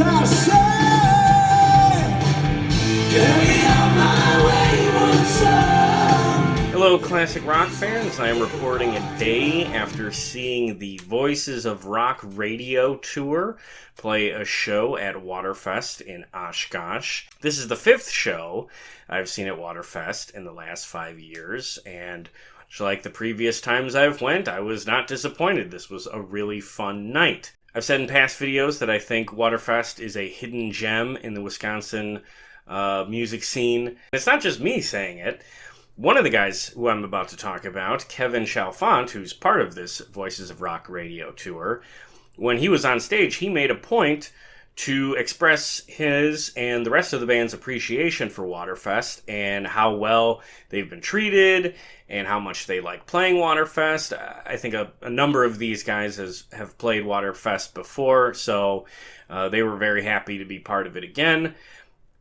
I say, get me on my wayward son. Hello, classic rock fans. I am reporting a day after seeing the Voices of Rock radio tour play a show at Waterfest in Oshkosh. This is the fifth show I've seen at Waterfest in the last 5 years, and much like the previous times I've went, I was not disappointed. This was a really fun night. I've said in past videos that I think Waterfest is a hidden gem in the Wisconsin music scene. It's not just me saying it. One of the guys who I'm about to talk about, Kevin Chalfant, who's part of this Voices of Rock radio tour, when he was on stage, he made a point to express his and the rest of the band's appreciation for Waterfest and how well they've been treated and how much they like playing Waterfest. I think a number of these guys have played Waterfest before, so they were very happy to be part of it again.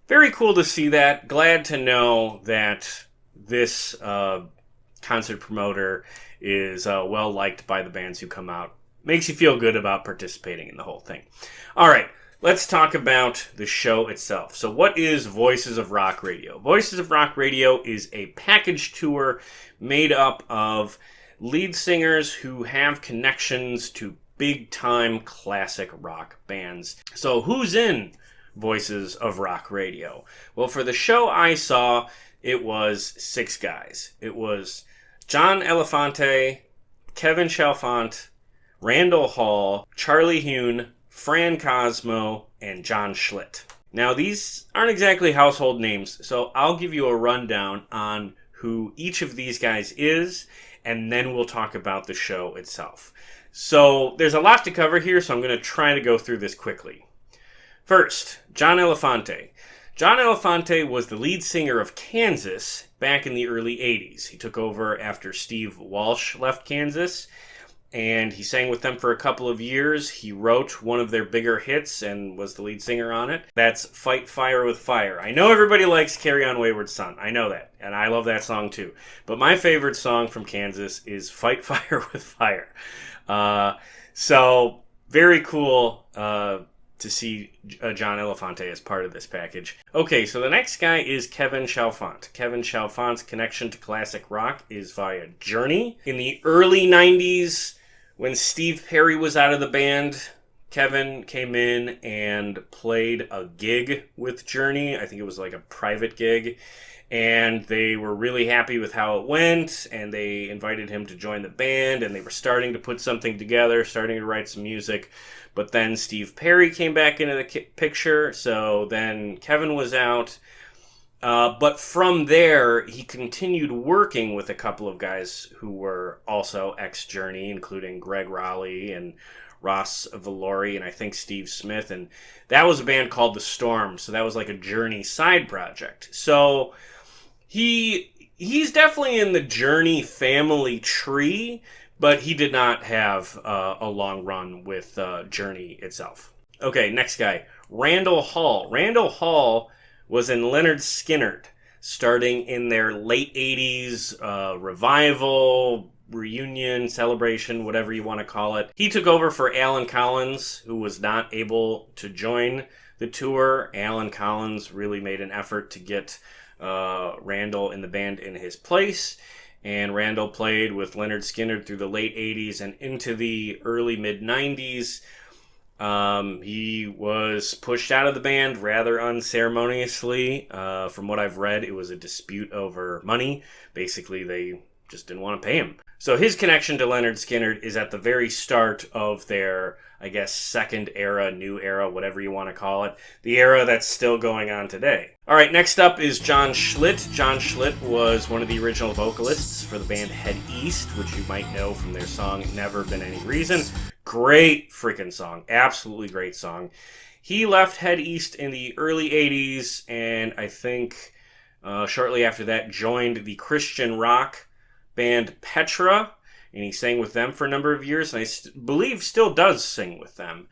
Very cool to see that. Glad to know that this concert promoter is well liked by the bands who come out. Makes you feel good about participating in the whole thing. All right, let's talk about the show itself. So what is Voices of Rock Radio? Voices of Rock Radio is a package tour made up of lead singers who have connections to big-time classic rock bands. So who's in Voices of Rock Radio? Well, for the show I saw, it was 6 guys. It was John Elefante, Kevin Chalfant, Randall Hall, Charlie Huhn, Fran Cosmo, and John Schlitt. Now, these aren't exactly household names, so I'll give you a rundown on who each of these guys is, and then we'll talk about the show itself. So, there's a lot to cover here, so I'm going to try to go through this quickly. First, John Elefante. John Elefante was the lead singer of Kansas back in the early 80s. He took over after Steve Walsh left Kansas, and he sang with them for a couple of years. He wrote one of their bigger hits and was the lead singer on it. That's Fight Fire with Fire. I know everybody likes Carry On Wayward Son. I know that, and I love that song too. But my favorite song from Kansas is Fight Fire with Fire. So, very cool to see John Elefante as part of this package. Okay, so the next guy is Kevin Chalfant. Kevin Chalfant's connection to classic rock is via Journey. In the early 90s, when Steve Perry was out of the band, Kevin came in and played a gig with Journey. I think it was like a private gig. And they were really happy with how it went, and they invited him to join the band, and they were starting to put something together, starting to write some music. But then Steve Perry came back into the picture, so then Kevin was out. But from there, he continued working with a couple of guys who were also ex-Journey, including Greg Raleigh and Ross Valori, and I think Steve Smith. And that was a band called The Storm, so that was like a Journey side project. So he's definitely in the Journey family tree, but he did not have a long run with Journey itself. Okay, next guy, Randall Hall. Randall Hall was in Lynyrd Skynyrd, starting in their late 80s revival, reunion, celebration, whatever you want to call it. He took over for Alan Collins, who was not able to join the tour. Alan Collins really made an effort to get Randall in the band in his place. And Randall played with Lynyrd Skynyrd through the late 80s and into the early mid-90s. He was pushed out of the band rather unceremoniously. From what I've read, it was a dispute over money. Basically, they just didn't want to pay him. So his connection to Lynyrd Skynyrd is at the very start of their, I guess, second era, new era, whatever you want to call it. The era that's still going on today. All right, next up is John Schlitt. John Schlitt was one of the original vocalists for the band Head East, which you might know from their song Never Been Any Reason. Great freaking song. Absolutely great song. He left Head East in the early 80s, and I think shortly after that joined the Christian rock band Petra, and he sang with them for a number of years, and I believe still does sing with them,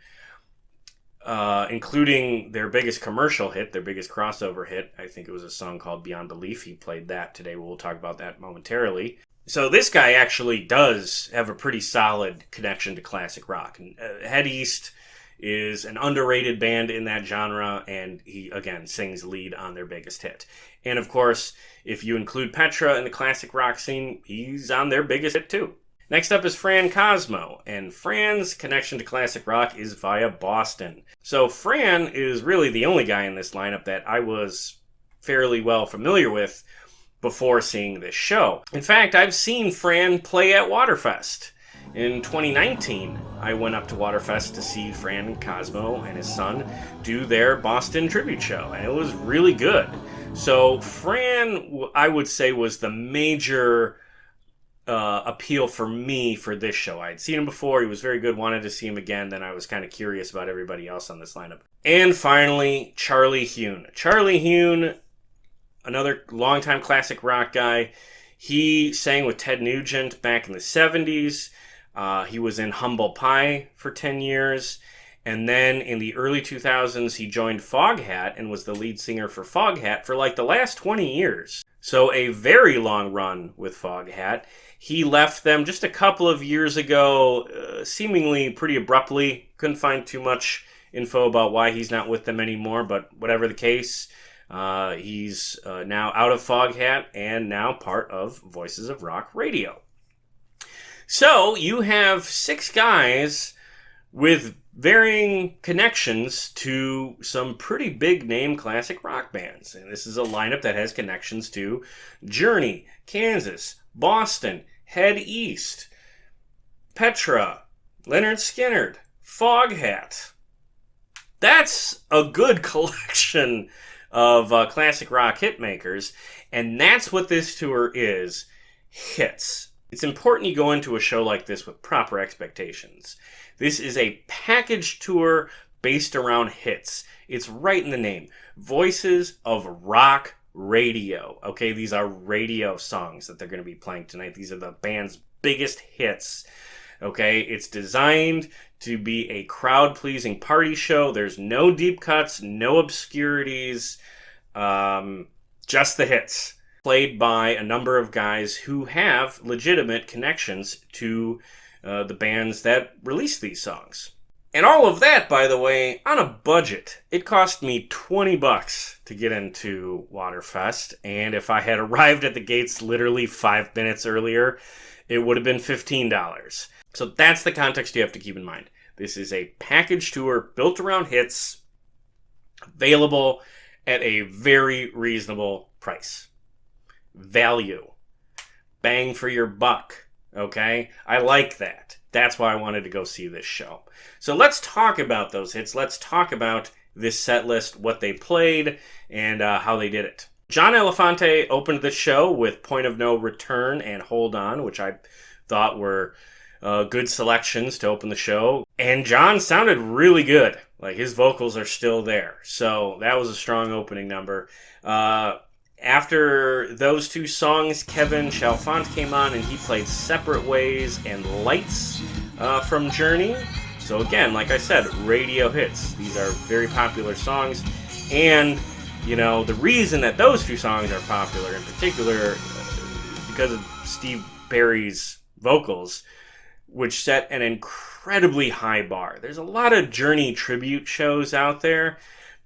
including their biggest commercial hit, their biggest crossover hit. I think it was a song called Beyond Belief. He played that today. We'll talk about that momentarily. So this guy actually does have a pretty solid connection to classic rock. Head East is an underrated band in that genre, and he, again, sings lead on their biggest hit. And, of course, if you include Petra in the classic rock scene, he's on their biggest hit, too. Next up is Fran Cosmo, and Fran's connection to classic rock is via Boston. So Fran is really the only guy in this lineup that I was fairly well familiar with before seeing this show. In fact, I've seen Fran play at Waterfest. In 2019, I went up to Waterfest to see Fran Cosmo and his son do their Boston tribute show, and it was really good. So Fran, I would say, was the major appeal for me for this show. I had seen him before, he was very good, wanted to see him again, then I was kind of curious about everybody else on this lineup. And finally, Charlie Huhn. Charlie Huhn, another longtime classic rock guy. He sang with Ted Nugent back in the 70s. He was in Humble Pie for 10 years. And then in the early 2000s, he joined Foghat and was the lead singer for Foghat for like the last 20 years. So a very long run with Foghat. He left them just a couple of years ago, seemingly pretty abruptly. Couldn't find too much info about why he's not with them anymore, but whatever the case, he's now out of Foghat and now part of Voices of Rock Radio. So you have 6 guys with varying connections to some pretty big name classic rock bands. And this is a lineup that has connections to Journey, Kansas, Boston, Head East, Petra, Lynyrd Skynyrd, Foghat. That's a good collection of classic rock hit makers, and that's what this tour is, hits. It's important you go into a show like this with proper expectations. This is a package tour based around hits. It's right in the name. Voices of Rock Radio. Okay, these are radio songs that they're going to be playing tonight. These are the band's biggest hits. Okay, it's designed to be a crowd-pleasing party show. There's no deep cuts, no obscurities, just the hits. Played by a number of guys who have legitimate connections to the bands that release these songs. And all of that, by the way, on a budget. It cost me $20 to get into Waterfest, and if I had arrived at the gates literally 5 minutes earlier, it would have been $15. So that's the context you have to keep in mind. This is a package tour built around hits, available at a very reasonable price. Value. Bang for your buck. Okay? I like that. That's why I wanted to go see this show. So let's talk about those hits. Let's talk about this set list, what they played, and how they did it. John Elefante opened the show with Point of No Return and Hold On, which I thought were good selections to open the show. And John sounded really good. Like, his vocals are still there. So that was a strong opening number. After those 2 songs, Kevin Chalfant came on and he played Separate Ways and Lights from Journey. So again, like I said, radio hits. These are very popular songs. And, you know, the reason that those 2 songs are popular in particular, because of Steve Perry's vocals, which set an incredibly high bar. There's a lot of Journey tribute shows out there,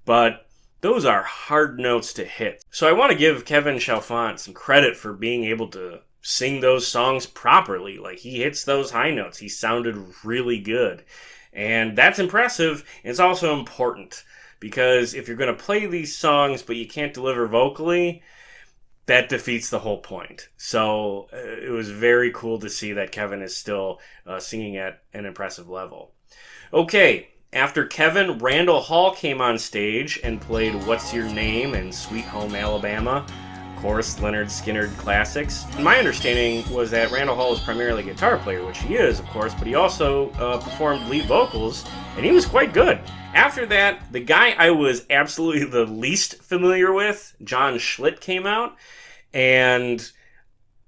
but those are hard notes to hit. So I want to give Kevin Chalfant some credit for being able to sing those songs properly. Like, he hits those high notes. He sounded really good. And that's impressive. It's also important, because if you're going to play these songs but you can't deliver vocally, that defeats the whole point. So it was very cool to see that Kevin is still singing at an impressive level. Okay, after Kevin, Randall Hall came on stage and played What's Your Name and Sweet Home Alabama. Of course, Lynyrd Skynyrd classics. My understanding was that Randall Hall is primarily a guitar player, which he is, of course, but he also performed lead vocals, and he was quite good. After that, the guy I was absolutely the least familiar with, John Schlitt, came out, and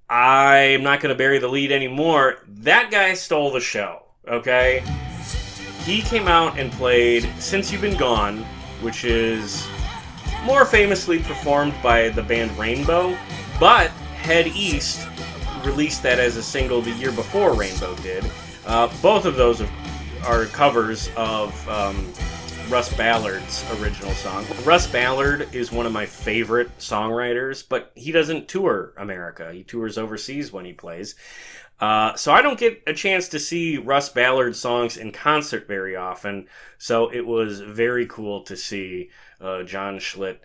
I'm not going to bury the lead anymore. That guy stole the show, okay? He came out and played Since You've Been Gone, which is more famously performed by the band Rainbow, but Head East released that as a single the year before Rainbow did. Both of those are covers of Russ Ballard's original song. Russ Ballard is one of my favorite songwriters, but he doesn't tour America. He tours overseas when he plays. So I don't get a chance to see Russ Ballard songs in concert very often. So it was very cool to see John Schlitt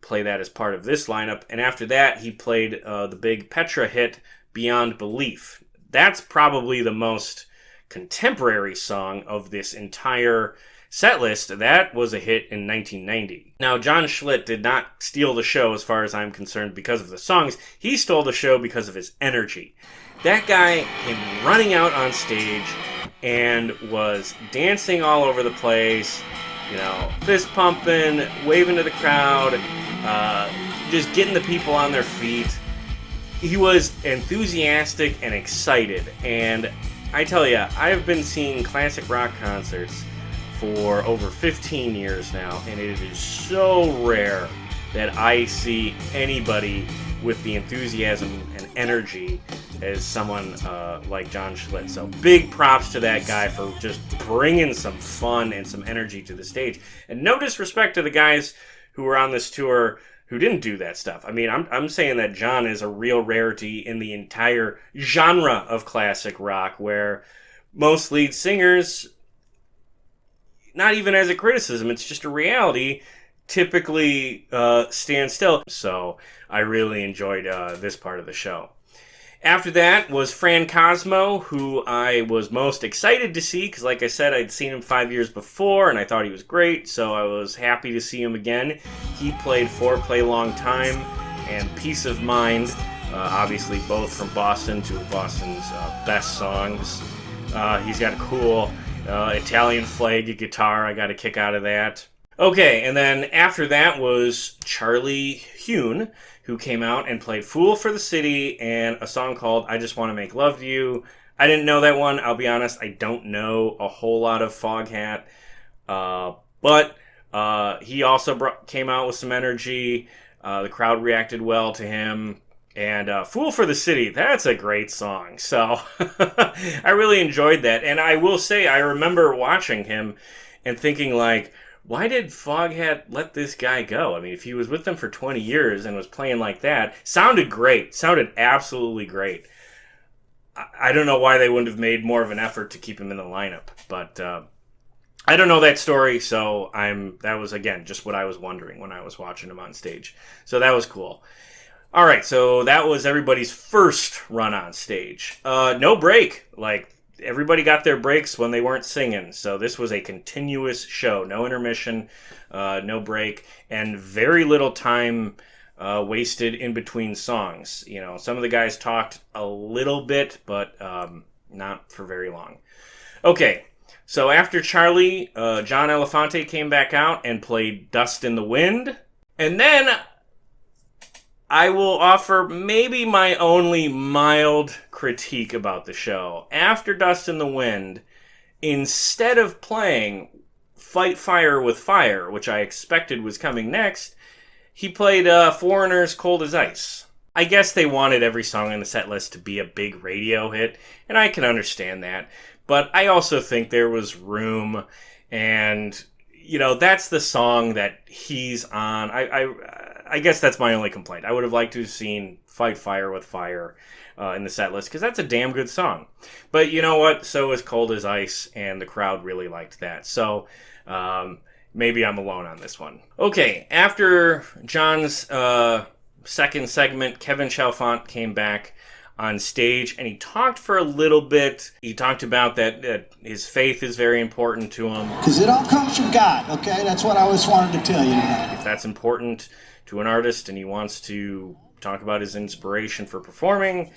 play that as part of this lineup. And after that, he played the big Petra hit, Beyond Belief. That's probably the most contemporary song of this entire set list. That was a hit in 1990. Now, John Schlitt did not steal the show as far as I'm concerned because of the songs. He stole the show because of his energy. That guy came running out on stage and was dancing all over the place, fist pumping, waving to the crowd, just getting the people on their feet. He was enthusiastic and excited, and I tell you, I've been seeing classic rock concerts for over 15 years now, and it is so rare that I see anybody with the enthusiasm and energy as someone like John Schlitt. So big props to that guy for just bringing some fun and some energy to the stage. And no disrespect to the guys who were on this tour who didn't do that stuff. I mean, I'm saying that John is a real rarity in the entire genre of classic rock, where most lead singers, not even as a criticism, it's just a reality, typically stand still. So I really enjoyed this part of the show. After that was Fran Cosmo, who I was most excited to see, because like I said, I'd seen him 5 years before, and I thought he was great, so I was happy to see him again. He played Foreplay Long Time and Peace of Mind, obviously both from Boston, two of Boston's best songs. He's got a cool Italian flag guitar. I got a kick out of that. Okay, and then after that was Charlie Huhn, who came out and played Fool for the City and a song called I Just Want to Make Love to You. I didn't know that one. I'll be honest, I don't know a whole lot of Foghat. But he also came out with some energy. The crowd reacted well to him. And Fool for the City, that's a great song. So I really enjoyed that. And I will say, I remember watching him and thinking, like, why did Foghat let this guy go? I mean, if he was with them for 20 years and was playing like that, sounded great. Sounded absolutely great. I don't know why they wouldn't have made more of an effort to keep him in the lineup. But I don't know that story, so that was, again, just what I was wondering when I was watching him on stage. So that was cool. All right, so that was everybody's first run on stage. No break. Like, everybody got their breaks when they weren't singing. So this was a continuous show. No intermission, no break, and very little time wasted in between songs. Some of the guys talked a little bit, but not for very long. Okay, so after Charlie, John Elefante came back out and played Dust in the Wind. And then I will offer maybe my only mild critique about the show. After Dust in the Wind, instead of playing Fight Fire with Fire, which I expected was coming next, he played Foreigner's Cold as Ice. I guess they wanted every song on the set list to be a big radio hit, and I can understand that. But I also think there was room, and, that's the song that he's on. I guess that's my only complaint. I would have liked to have seen Fight Fire with Fire in the set list, because that's a damn good song. But you know what? So is Cold as Ice, and the crowd really liked that. So maybe I'm alone on this one. Okay, after John's second segment, Kevin Chalfant came back on stage, and he talked for a little bit. He talked about that his faith is very important to him. Because it all comes from God, okay? That's what I always wanted to tell you tonight. If that's important to an artist and he wants to talk about his inspiration for performing,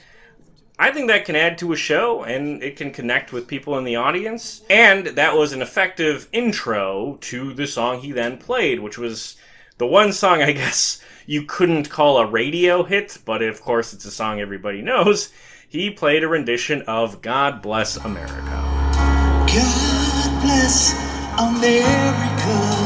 I think that can add to a show, and it can connect with people in the audience. And that was an effective intro to the song he then played, which was the one song I guess you couldn't call a radio hit, but of course it's a song everybody knows. He played a rendition of God Bless America. God bless America.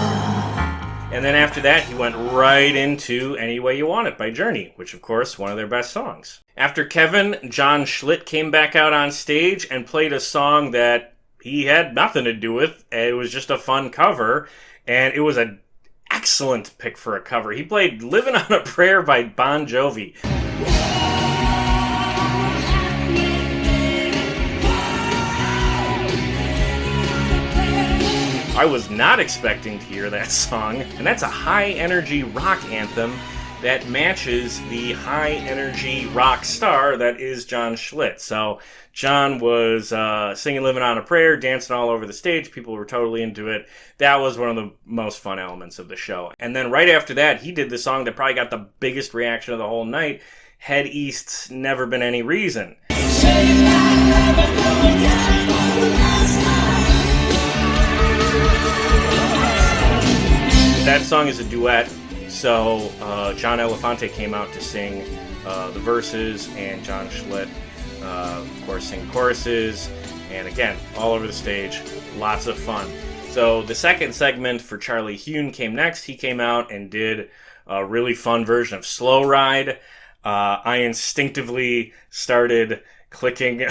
And then after that, he went right into Any Way You Want It by Journey, which, of course, one of their best songs. After Kevin, John Schlitt came back out on stage and played a song that he had nothing to do with. It was just a fun cover, and it was an excellent pick for a cover. He played Living on a Prayer by Bon Jovi. I was not expecting to hear that song, and that's a high-energy rock anthem that matches the high-energy rock star that is John Schlitt. So John was singing Living on a Prayer, dancing all over the stage. People were totally into it. That was one of the most fun elements of the show. And then right after that, he did the song that probably got the biggest reaction of the whole night, Head East's Never Been Any Reason. That song is a duet, so John Elefante came out to sing the verses, and John Schlitt, of course, sing choruses, and again, all over the stage, lots of fun. So the second segment for Charlie Huhn came next. He came out and did a really fun version of Slow Ride. I instinctively started clicking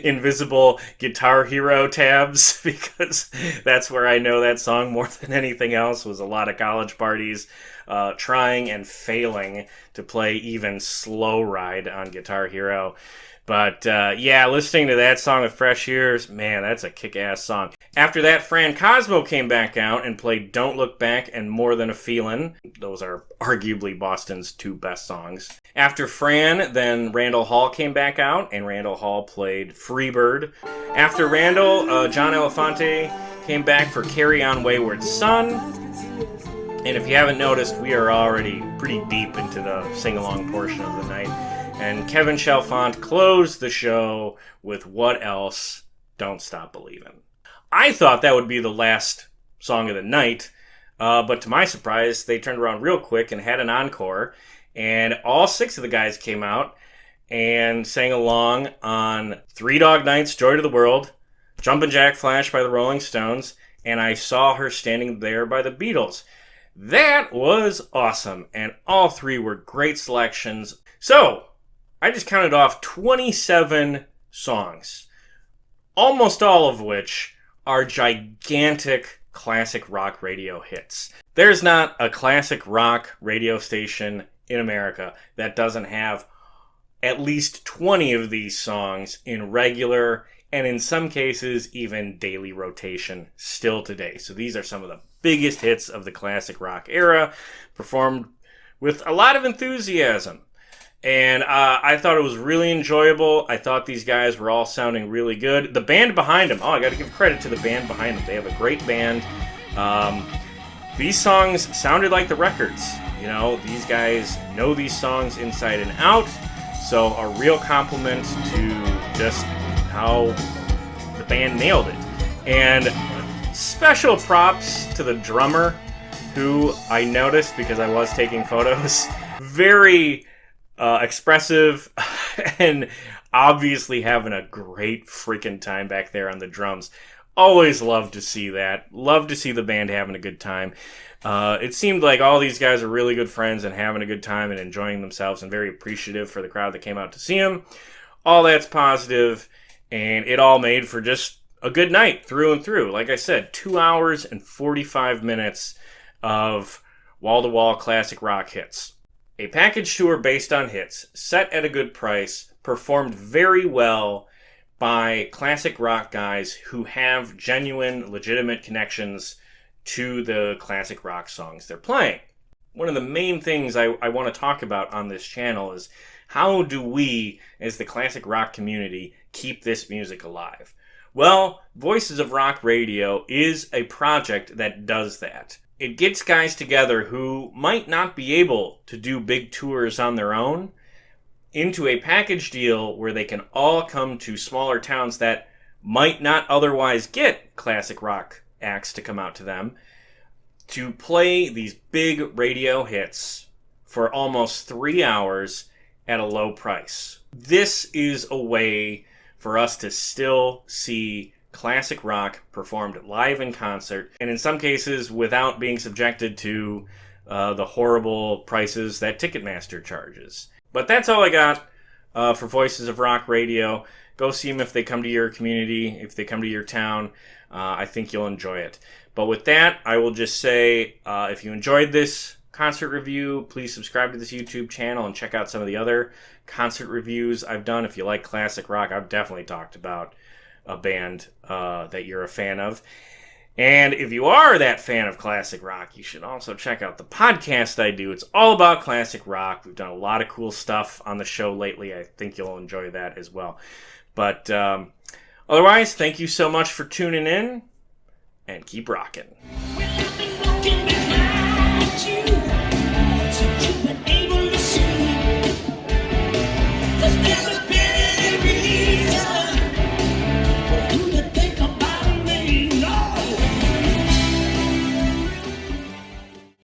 invisible Guitar Hero tabs because that's where I know that song more than anything else. Was a lot of college parties trying and failing to play even Slow Ride on Guitar Hero. But yeah, listening to that song with fresh ears, man, that's a kick-ass song. After that, Fran Cosmo came back out and played Don't Look Back and More Than a Feelin'. Those are arguably Boston's two best songs. After Fran, then Randall Hall came back out, and Randall Hall played Freebird. After Randall, John Elefante came back for Carry On Wayward Son. And if you haven't noticed, we are already pretty deep into the sing-along portion of the night. And Kevin Chalfant closed the show with What Else? Don't Stop Believin'. I thought that would be the last song of the night, but to my surprise, they turned around real quick and had an encore, and all six of the guys came out and sang along on Three Dog Night's Joy to the World, Jumpin' Jack Flash by the Rolling Stones, and I Saw Her Standing There by the Beatles. That was awesome, and all three were great selections. So, I just counted off 27 songs, almost all of which are gigantic classic rock radio hits. There's not a classic rock radio station in America that doesn't have at least 20 of these songs in regular, and in some cases, even daily rotation still today. So these are some of the biggest hits of the classic rock era, performed with a lot of enthusiasm. And I thought it was really enjoyable. I thought these guys were all sounding really good. The band behind them, I got to give credit to the band behind them. They have a great band. These songs sounded like the records. You know, these guys know these songs inside and out. So a real compliment to just how the band nailed it. And special props to the drummer, who I noticed because I was taking photos. Very expressive and obviously having a great freaking time back there on the drums. Always love to see that. Love to see the band having a good time. It seemed like all these guys are really good friends and having a good time and enjoying themselves, and very appreciative for the crowd that came out to see them. All that's positive, and it all made for just a good night through and through. Like I said, 2 hours and 45 minutes of wall-to-wall classic rock hits. A package tour based on hits, set at a good price, performed very well by classic rock guys who have genuine, legitimate connections to the classic rock songs they're playing. One of the main things I want to talk about on this channel is how do we, as the classic rock community, keep this music alive? Well, Voices of Rock Radio is a project that does that. It gets guys together who might not be able to do big tours on their own into a package deal where they can all come to smaller towns that might not otherwise get classic rock acts to come out to them to play these big radio hits for almost 3 hours at a low price. This is a way for us to still see classic rock performed live in concert, and in some cases without being subjected to the horrible prices that Ticketmaster charges. But that's all I got for Voices of Rock Radio. Go see them if they come to your community, if they come to your town. I think you'll enjoy it. But with that, I will just say, if you enjoyed this concert review, please subscribe to this YouTube channel and check out some of the other concert reviews I've done. If you like classic rock, I've definitely talked about a band that you're a fan of. And if you are that fan of classic rock, you should also check out the podcast I do. It's all about classic rock. We've done a lot of cool stuff on the show lately. I think you'll enjoy that as well. But otherwise, thank you so much for tuning in, and keep rocking. Well, I've been walking this